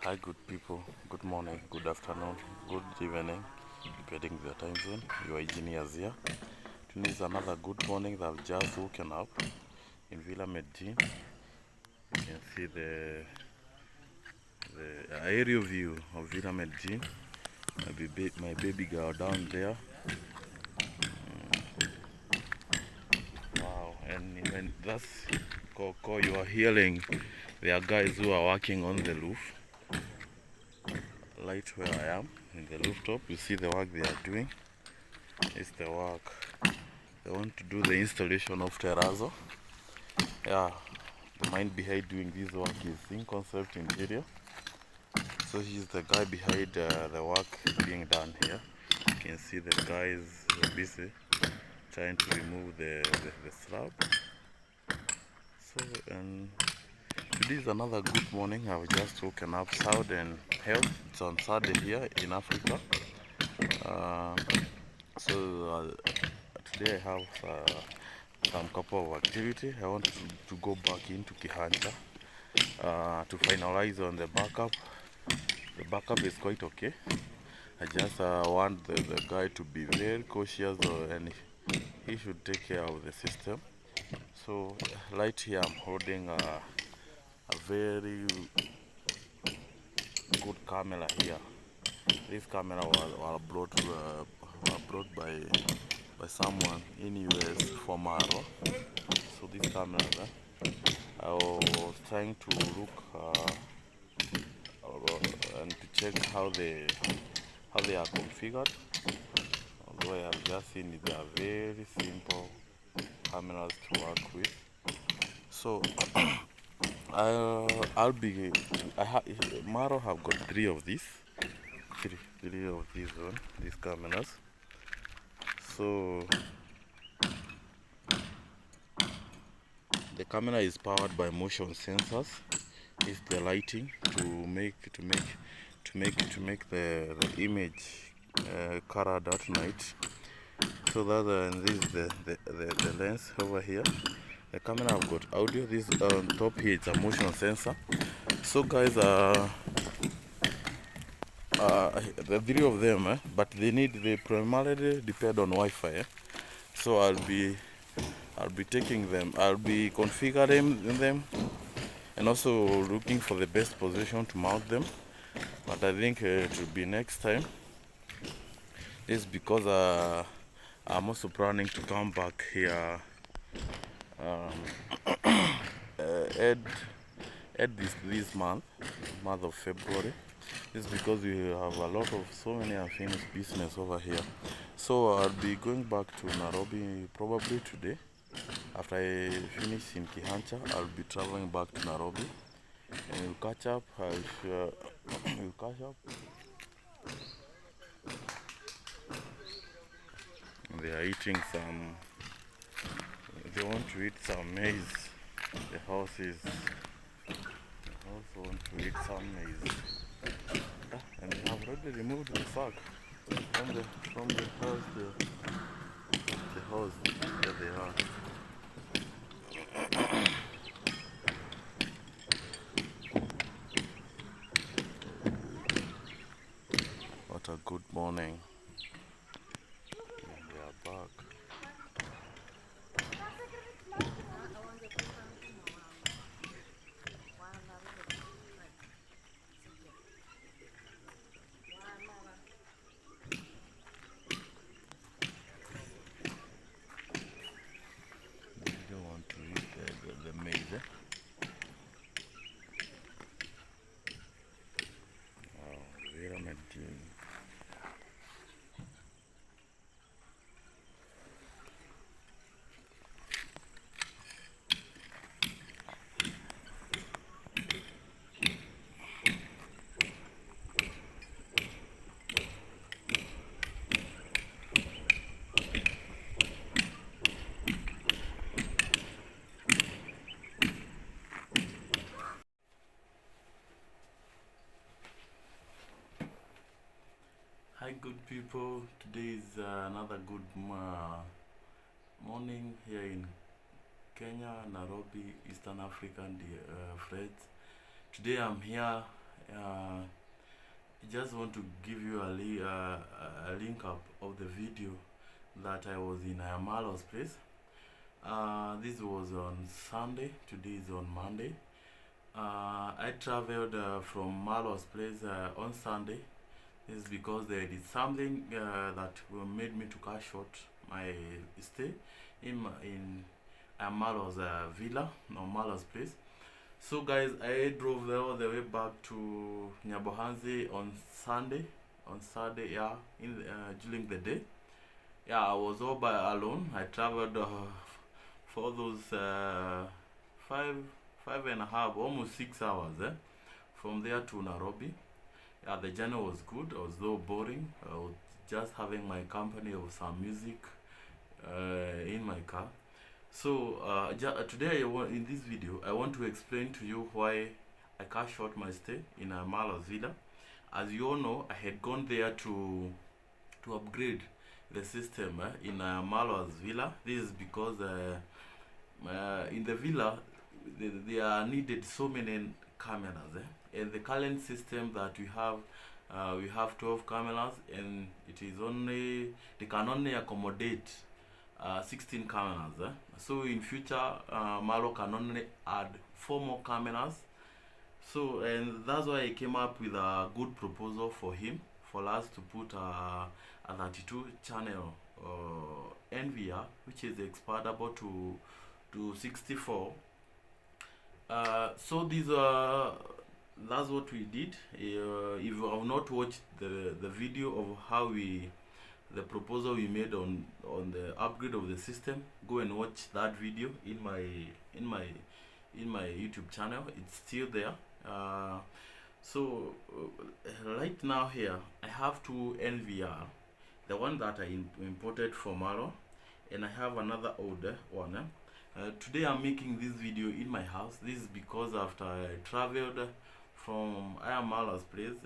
Hi, good people. Good morning, good afternoon, good evening, depending the time zone. Your engineers here. Today is another good morning that I've just woken up in Villa Medellin. You can see the aerial view of Villa Medellin. My baby girl down there. Wow, and when that's Coco, you are hearing there are guys who are working on the roof. Right where I am in the rooftop, you see the work they are doing. It's the work. They want to do the installation of terrazzo. Yeah, the mind behind doing this work is in concept interior. So he's the guy behind the work being done here. You can see the guys are busy trying to remove the slab. So and today is another good morning. I've just woken up sound and health. It's on Saturday here in Africa. Uh, so today I have some couple of activity. I want to go back into Kihancha to finalize on the backup. The backup is quite okay. I just want the guy to be very cautious and he should take care of the system. So right here I'm holding a very good camera here. This camera was brought by someone in US from Marwa. So this camera, I was trying to look and to check how they are configured. Although I have just seen it, they are very simple cameras to work with. So I'll be Maro have got three of these cameras. So the camera is powered by motion sensors. It's the lighting to make the image colored at night. So that and this is the lens over here. The camera have got audio. This on top here it's a motion sensor. So guys, the three of them, but they primarily depend on Wi-Fi. So I'll be taking them. I'll be configuring them and also looking for the best position to mount them. But I think it will be next time. It's because I'm also planning to come back here at this month of February. It's because we have a lot of so many unfinished business over here. So I'll be going back to Nairobi probably today. After I finish in Kihancha, I'll be traveling back to Nairobi and we'll catch up. We'll catch up. They are eating some. They want to eat some maize. The horses also want to eat some maize. And they have already removed the sack from the house. The house that they are. What a good morning. And they are back. They don't want to eat the maize. Wow, very amazing. Hi, good people. Today is another good morning here in Kenya, Nairobi, Eastern African Freight. Today I'm here I just want to give you a link up of the video that I was in Marwa's place. This was on Sunday, today is on Monday. I traveled from Marwa's place on Sunday. This is because they did something that made me to cut short my stay in Marwa's villa, or Marwa's place. So guys, I drove all the way back to Nyabohanzi on Sunday, yeah, during the day. Yeah, I was all by alone. I traveled for those 5.5, almost 6 hours from there to Nairobi. Yeah, the journey was good, although boring. I was just having my company of some music in my car. So today in this video I want to explain to you why I cut short my stay in Marwa's villa. As you all know, I had gone there to upgrade the system in Marwa's villa. This is because in the villa there are needed so many cameras and the current system that we have 12 cameras, and they can only accommodate 16 cameras. So in future Marwa can only add 4 more cameras. So, and that's why I came up with a good proposal for him, for us to put a 32 channel NVR, which is expandable to 64. So these that's what we did. If you have not watched the video of how the proposal we made on the upgrade of the system, go and watch that video in my YouTube channel. It's still there. So right now here I have 2 NVR, the one that I imported from Marwa, and I have another older one. Today I'm making this video in my house. This is because after I traveled from Marwa's place,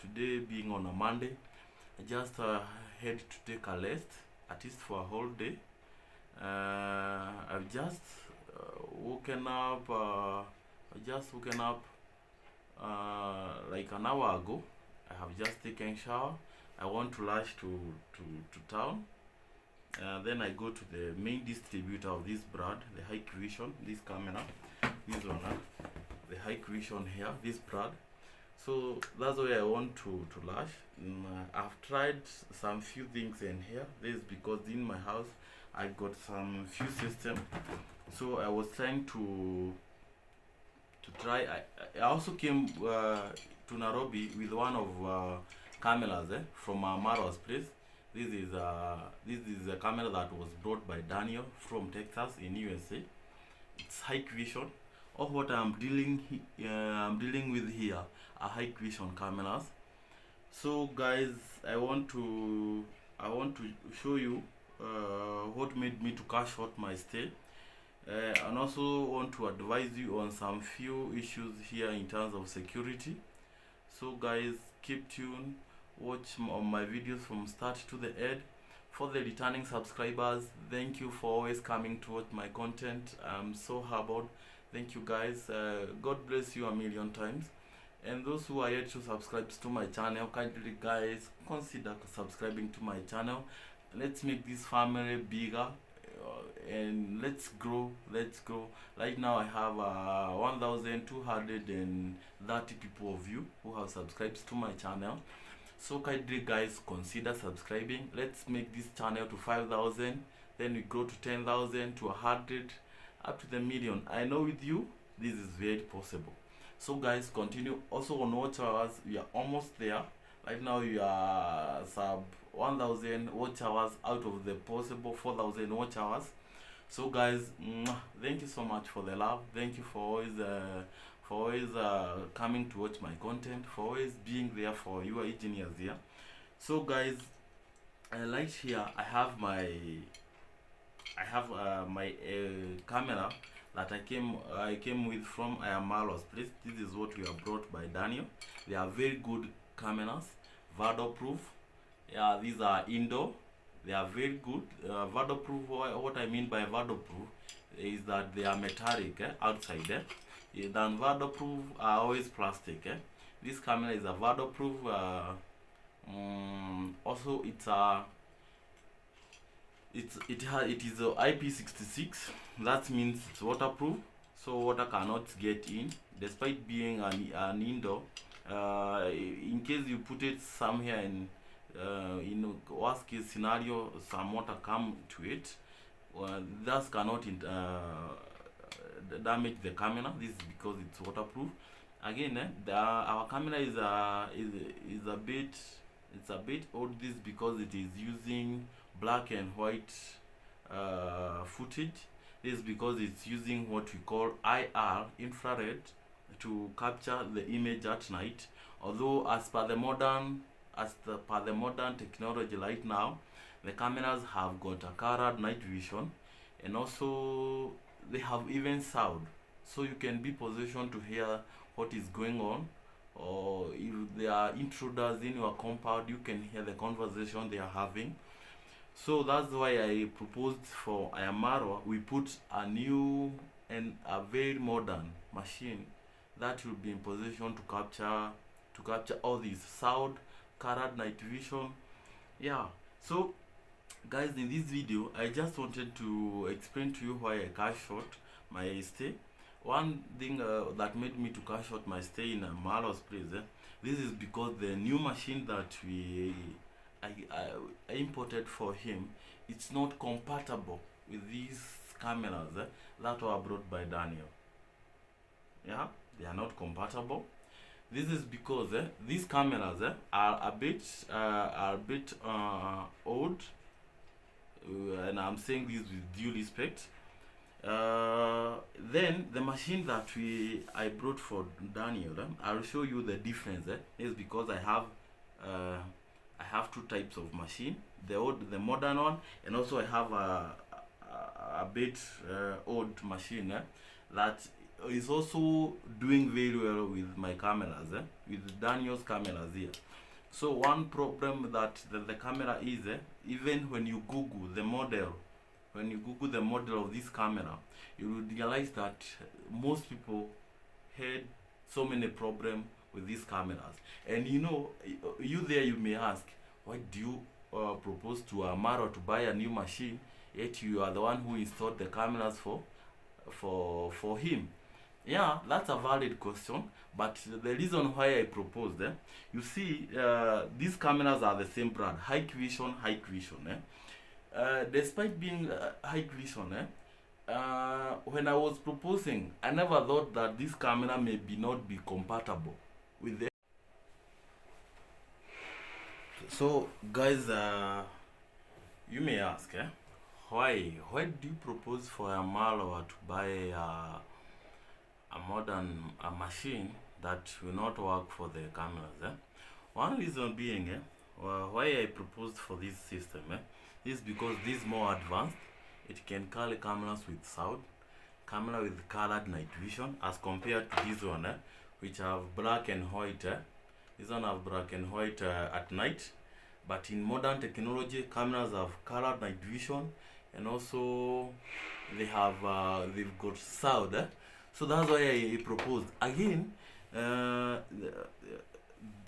today being on a Monday, I just had to take a rest, at least for a whole day. I've just woken up. Like an hour ago. I have just taken shower. I want to rush to town. Then I go to the main distributor of this brand, the High Vision, this camera, this one, the High Vision here, this brand. So that's why I want to rush. I've tried some few things in here. This is because in my house I got some few systems. So I was trying to try. I also came to Nairobi with one of cameras from Marwa's place. This is a camera that was brought by Daniel from Texas in USA. It's High Vision. All what I'm dealing with here are High Vision cameras. So guys, I want to show you what made me to cut short my stay. And also want to advise you on some few issues here in terms of security. So guys, keep tuned, watch my videos from start to the end. For the returning subscribers, thank you for always coming to watch my content. I'm so humbled. Thank you guys. God bless you a million times. And those who are yet to subscribe to my channel, kindly guys consider subscribing to my channel. Let's make this family bigger. And let's grow. Right now I have 1,230 people of you who have subscribed to my channel. So kindly guys consider subscribing. Let's make this channel to 5,000, then we go to 10,000, to 100, up to the million. I know with you this is very possible. So guys, continue. Also on watch hours, we are almost there. Right now we are sub 1,000 watch hours out of the possible 4,000 watch hours. So guys, thank you so much for the love. Thank you for always coming to watch my content, for always being there for your engineers here. So guys, right here I have my camera that I came with from Marwa's place. This is what we are brought by Daniel. They are very good cameras, waterproof. Yeah, these are indoor. They are very good. Waterproof. What I mean by waterproof is that they are metallic outside. Then waterproof are always plastic. This camera is a waterproof. Also, it is a IP66. That means it's waterproof, so water cannot get in, despite being an indoor. In case you put it somewhere in worst case scenario, some water come to it, that cannot damage the camera. This is because it's waterproof. Again, our camera is a bit, it's a bit old. This because it is using black and white footage. This is because it's using what we call IR, infrared, to capture the image at night. Although as per the modern technology right now, the cameras have got a colored night vision, and also they have even sound, so you can be positioned to hear what is going on, or if there are intruders in your compound, you can hear the conversation they are having. So that's why I proposed for Marwa, we put a new and a very modern machine that will be in position to capture all these sound, colored night vision. Yeah. So guys, in this video I just wanted to explain to you why I cut short my stay. One thing that made me to cut short my stay in Marwa's place, this is because the new machine that I imported for him, it's not compatible with these cameras that were brought by Daniel. Yeah, they are not compatible. This is because these cameras are a bit old, and I'm saying this with due respect. Then the machine that I brought for Daniel, I'll show you the difference. Is because I have two types of machine, the modern one, and also I have a bit old machine that is also doing very well with my cameras, with Daniel's cameras here. So one problem that the camera is, even when you Google the model, of this camera, you will realize that most people had so many problems with these cameras. And you there, you may ask, why do you propose to Marwa to buy a new machine, yet you are the one who installed the cameras for him? Yeah, that's a valid question, but the reason why I proposed, you see, these cameras are the same brand, Hikvision. Despite being Hikvision, when I was proposing, I never thought that this camera may not be compatible with the. So guys, you may ask, why do you propose for a Marwa to buy a modern machine that will not work for the cameras? One reason being, why I proposed for this system is because this is more advanced. It can carry cameras with sound, camera with colored night vision, as compared to this one, which have black and white. This one have black and white at night, but in modern technology, cameras have colored night vision, and also they've got sound. So that's why I proposed. Again, the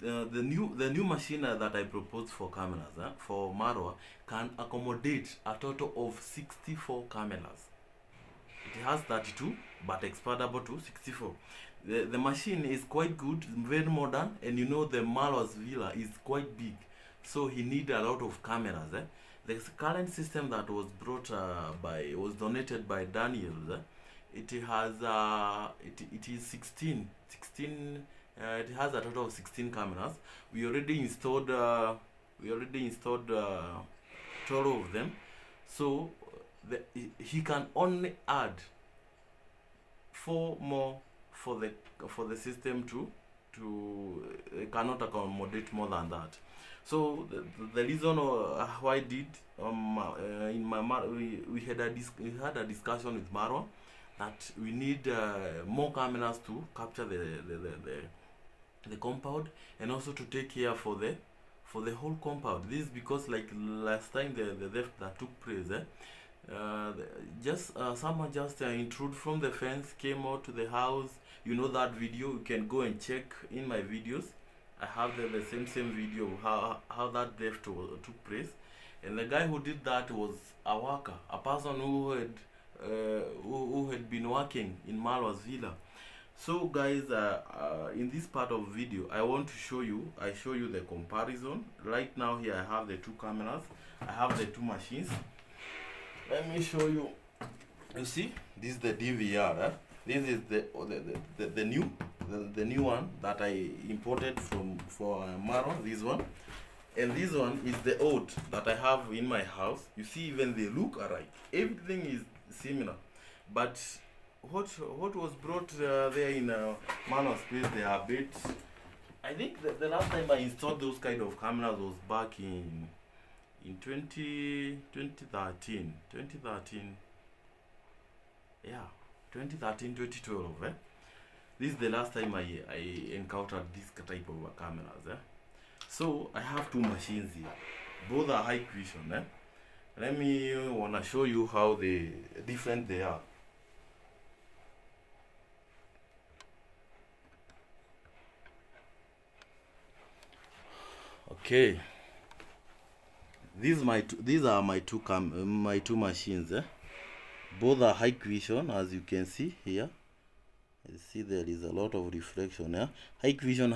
new machine that I proposed for cameras for Marwa can accommodate a total of 64 cameras. It has 32, but expandable to 64. The machine is quite good, very modern, and the Marwa's villa is quite big, so he need a lot of cameras. The current system that was was donated by Daniel. It has it is 16. It has a total of 16 cameras. We already installed 12 of them. So he can only add 4 more for the system cannot accommodate more than that. So the reason why I did in my we had a discussion with Marwa that we need more cameras to capture the compound, and also to take care for the whole compound. This is because, like last time, the theft that took place, someone just intrude from the fence, came out to the house. you know that video, you can go and check in my videos. I have the same video of how that theft took place. And the guy who did that was a worker, a person who had been working in Marwa's villa. So guys, in this part of video, I want to show you, the comparison. Right now here I have the two cameras, I have the two machines. Let me show you. You see, this is the DVR. This is the new one that I imported for Marwa, this one. And this one is the old that I have in my house. You see, even they look alike. Everything is similar. But what was brought there in Marwa's place, they are a bit... I think the last time I installed those kind of cameras was back in 2013. Yeah, 2013, 2012. This is the last time I encountered this type of cameras. So I have two machines here. Both are high vision. Let me wanna show you how different they are. Okay. These are my two machines. Both are high vision, as you can see here. You see there is a lot of reflection. High vision.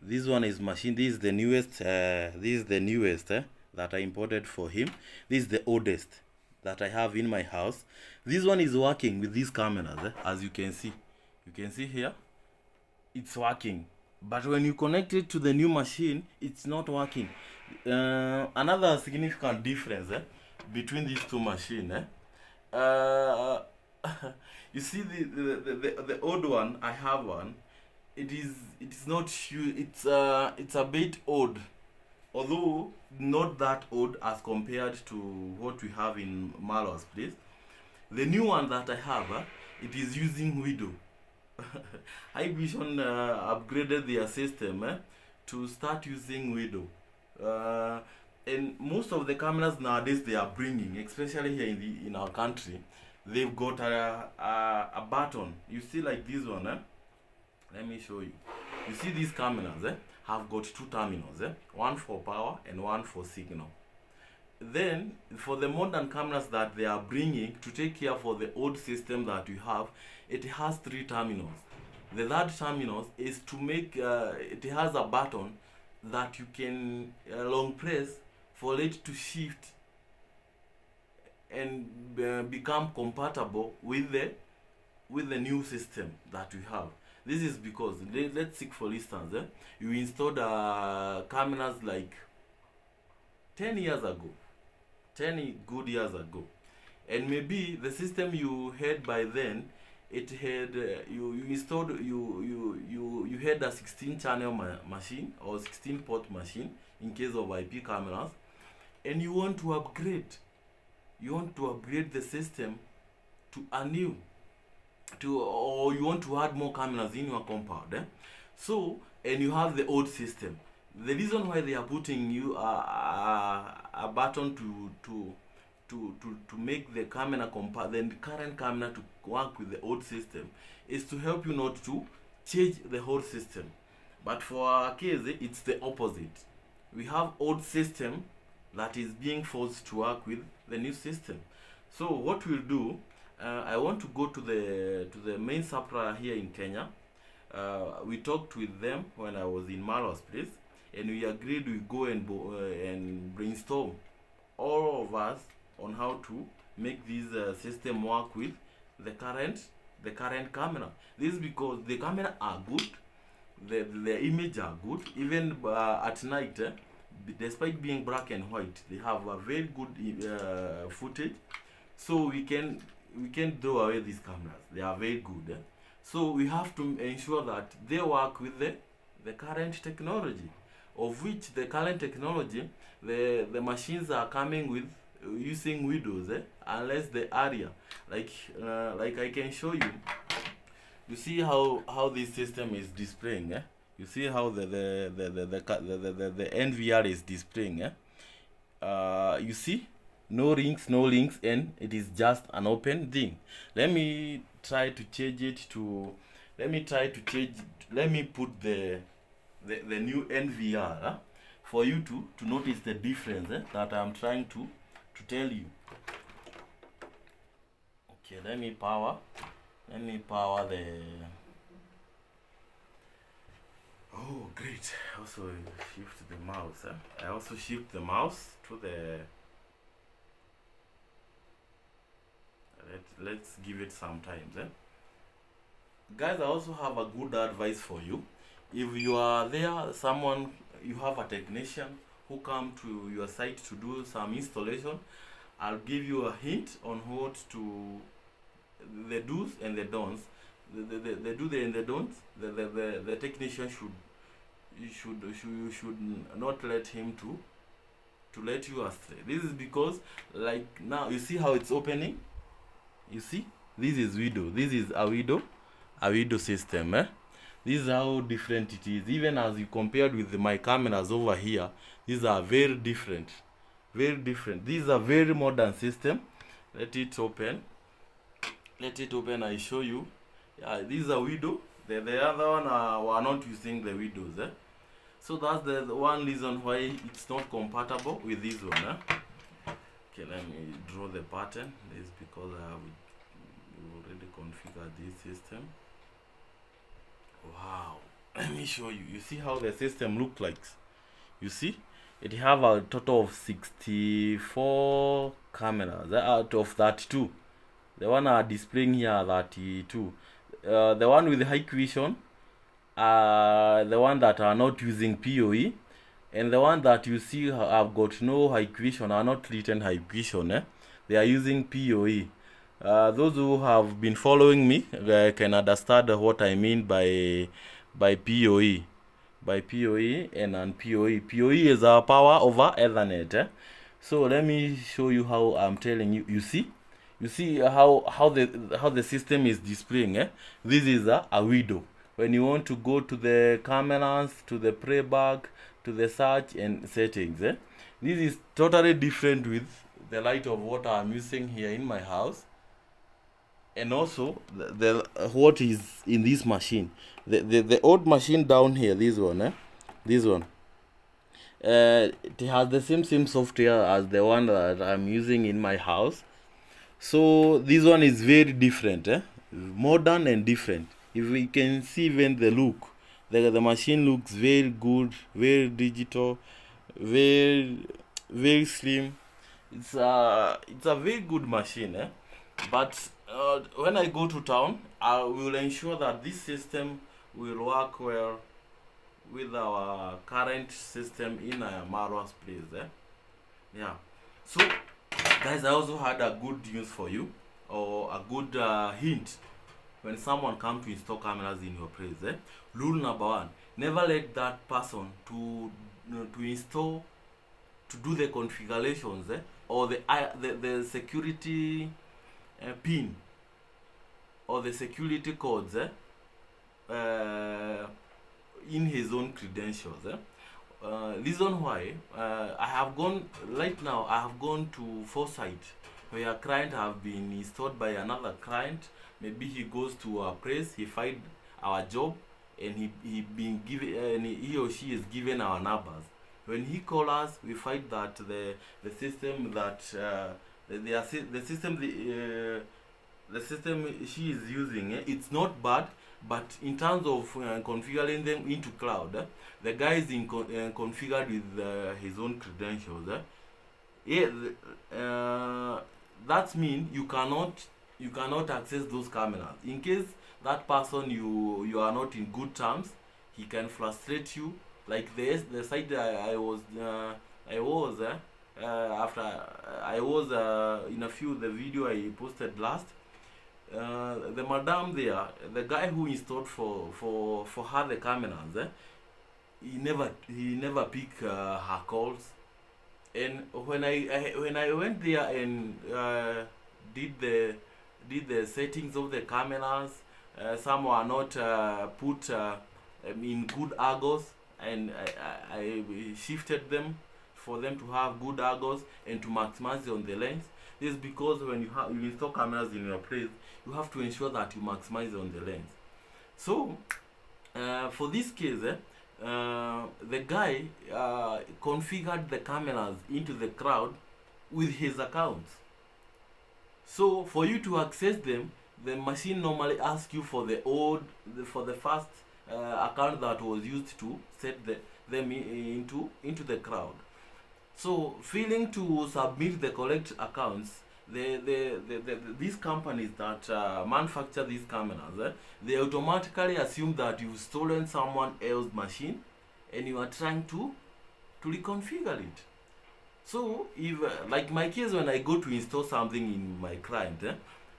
This one is machine. This is the newest. That I imported for him. This is the oldest that I have in my house. This one is working with these cameras. As you can see, here, it's working. But when you connect it to the new machine, it's not working. Another significant difference between these two machines. You see the old one, I have one. It is not huge. It's a bit old, although not that old as compared to what we have in Marwa's place. The new one that I have, it is using video. High Vision upgraded their system to start using video. And most of the cameras nowadays they are bringing, especially here in our country, they've got a button. You see, like this one. Let me show you. You see, these cameras have got two terminals, one for power and one for signal. Then for the modern cameras that they are bringing to take care for the old system that we have, it has three terminals. The third terminal is to make it has a button that you can long press for it to shift and become compatible with the new system that we have. This is because, let's say for instance, you installed cameras like 10 years ago, 10 good years ago, and maybe the system you had by then, it had you had a 16 channel machine or 16 port machine in case of IP cameras, and you want to upgrade the system to a new or you want to add more cameras in your compound. So, and you have the old system. The reason why they are putting you a button to make the camera the current camera to work with the old system is to help you not to change the whole system. But for our case, it's the opposite. We have old system that is being forced to work with the new system. So what we'll do, I want to go to the main supplier here in Kenya. We talked with them when I was in Marwa's place, and we agreed we go and brainstorm all of us on how to make this system work with the current camera. This is because the camera are good, the image are good, even at night. Despite being black and white, they have a very good footage. So we can throw away these cameras. They are very good. So we have to ensure that they work with the current technology, of which the current technology, the machines are coming with using windows, unless the area, like I can show you. You see how this system is displaying. You see how the NVR is displaying. You see no rings, and it is just an open thing. Let me try to change it to, let me put the new NVR, for you to notice the difference, that I'm trying to tell you. Okay, let me power the, oh great, also shift the mouse, I also shift the mouse to the, let's give it some time, guys. I also have a good advice for you. If you are there, you have a technician who come to your site to do some installation, I'll give you a hint on what to, the do's and the don'ts. The do and the don'ts, the technician should not let him to let you astray. This is because, like, now you see how it's opening. You see, this is a window system. This is how different it is. Even as you compared with my cameras over here, these are very different. This is a very modern system. Let it open. I show you. Yeah, this is a window. The other one we're not using the windows. So that's the one reason why it's not compatible with this one. Okay, let me draw the pattern. This is because I have already configured this system. Wow, let me show you. You see how the system looks like. You see, it have a total of 64 cameras out of 32. The one are displaying here are 32. The one with the high vision, the one that are not using PoE, and the one that you see have got no high vision are not written high vision. They are using PoE. Those who have been following me can understand what I mean by PoE. By PoE and non-PoE. PoE is our power over Ethernet. So let me show you how I'm telling you. You see how the system is displaying. This is a window. When you want to go to the cameras, to the playback, to the search and settings, this is totally different with the light of what I'm using here in my house. And also the what is in this machine, the old machine down here, this one, it has the same software as the one that I'm using in my house. So this one is very different, modern and different. If we can see even the look, the machine looks very good, very digital, very slim. It's a very good machine, but when I go to town, I will ensure that this system will work well with our current system in Marwa's place. Yeah. So, guys, I also had a good news for you, or a good hint. When someone comes to install cameras in your place, rule number 1: never let that person to install, to do the configurations, or the security pin or the security codes in his own credentials. Reason why, I have gone to Foresight, where a client have been installed by another client. Maybe he goes to a place, he find our job, and he or she is given our numbers. When he calls us, we find that the system that the system she is using, it's not bad, but in terms of configuring them into cloud, the guy is configured with his own credentials. That means you cannot access those cameras. In case that person you are not in good terms, he can frustrate you. Like the site I was in a few the video I posted last. The madam there, the guy who installed for her the cameras, he never pick her calls. And when I went there and did the settings of the cameras, some were not put in good angles, and I shifted them for them to have good angles and to maximize on the lens. This is because when you install cameras in your place, you have to ensure that you maximize on the lens. So for this case, the guy configured the cameras into the crowd with his account. So for you to access them, the machine normally asks you for for the first account that was used to set them into the crowd. So failing to submit the correct accounts, these companies that manufacture these cameras, they automatically assume that you've stolen someone else's machine and you are trying to reconfigure it. So if like my case, when I go to install something in my client,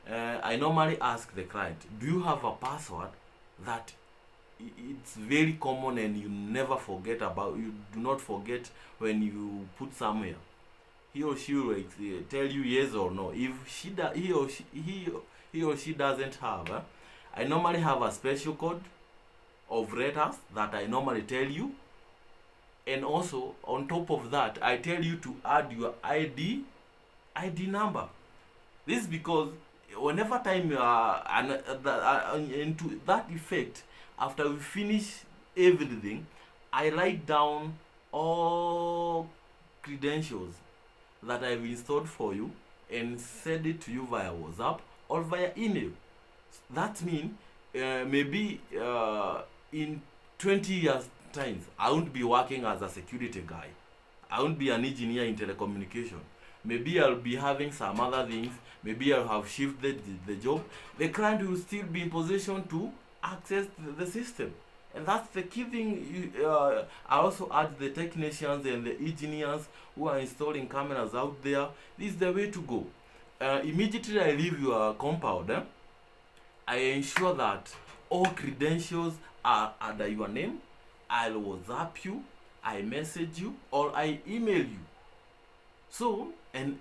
I normally ask the client, do you have a password that it's very common and you never forget about, you do not forget when you put somewhere? He or she will tell you yes or no. If he or she doesn't have, I normally have a special code of letters that I normally tell you, and also on top of that I tell you to add your ID number. This is because whenever time you are into that effect, after we finish everything, I write down all credentials that I've installed for you and send it to you via WhatsApp or via email. That means maybe in 20 years times, I won't be working as a security guy. I won't be an engineer in telecommunication. Maybe I'll be having some other things. Maybe I'll have shifted the job. The client will still be in position to access the system. And that's the key thing. I also add the technicians and the engineers who are installing cameras out there. This is the way to go. Immediately I leave your compound, I ensure that all credentials are under your name. I'll WhatsApp you, I message you, or I email you. So, and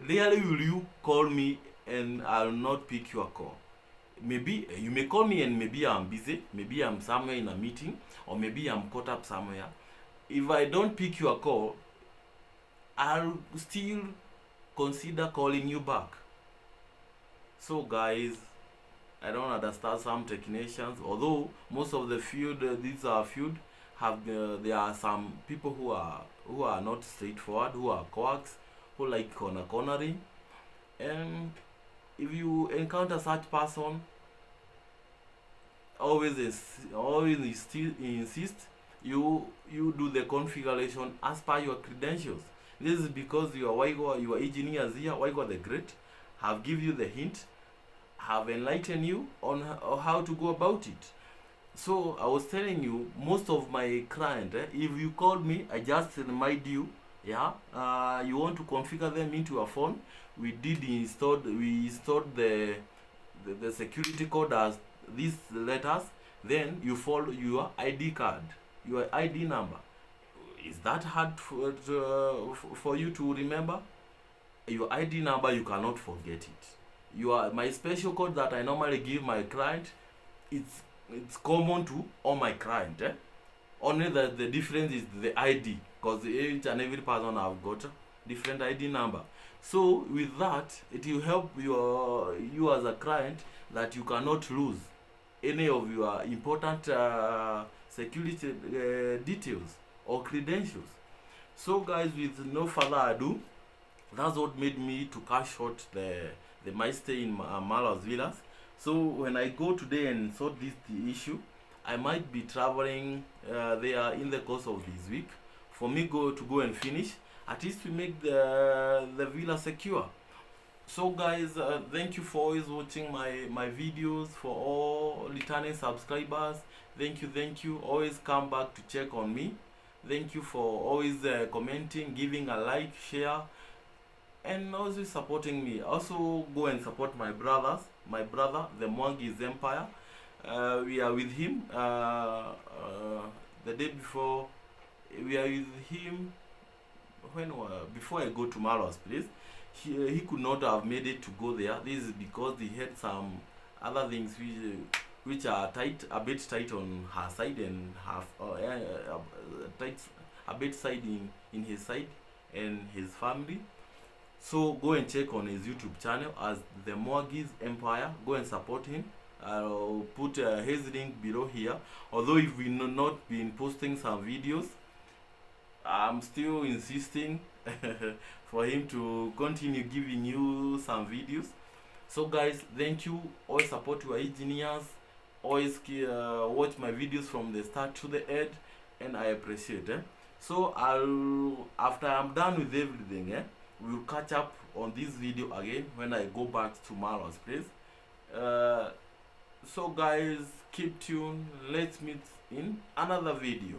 rarely will you call me and I'll not pick your call. Maybe you may call me and maybe I'm busy, maybe I'm somewhere in a meeting, or maybe I'm caught up somewhere. If I don't pick your call, I'll still consider calling you back. So guys, I don't understand some technicians, although most of the field, these are field, there are some people who are not straightforward, who are quacks, who like cornering. And if you encounter such person, always insist you do the configuration as per your credentials. This is because your engineers here, Waigo the Great, have give you the hint, have enlightened you on how to go about it. So I was telling you, most of my clients, if you call me, I just remind you, you want to configure them into your phone. We installed the security code as these letters. Then you follow your ID card, your ID number. Is that hard for you to remember? Your ID number, you cannot forget it. My special code that I normally give my client, it's common to all my clients. Only the difference is the ID, because each and every person have got different ID number. So with that, it will help you as a client that you cannot lose any of your important security details or credentials. So guys, with no further ado, that's what made me to cut short my stay in Marwa's Villas. So when I go today and sort the issue, I might be traveling there in the course of this week. For me to go and finish, at least we make the villa secure. So guys, thank you for always watching my videos. For all returning subscribers, thank you. Always come back to check on me. Thank you for always commenting, giving a like, share, and also supporting me. Also go and support my brother, the Mwangi's Empire. We are with him the day before. We are with him before I go to Marwa's place. He could not have made it to go there. This is because he had some other things which are a bit tight on her side, and have tight a bit side in his side. and his family. So go and check on his YouTube channel as the Morgis Empire. Go and support him. I'll put his link below here. Although if we not been posting some videos, I'm still insisting for him to continue giving you some videos. So guys, thank you. Always support your engineers. Always watch my videos from the start to the end, and I appreciate it. So after I'm done with everything, we'll catch up on this video again when I go back to Marwa's place. So guys, keep tuned. Let's meet in another video.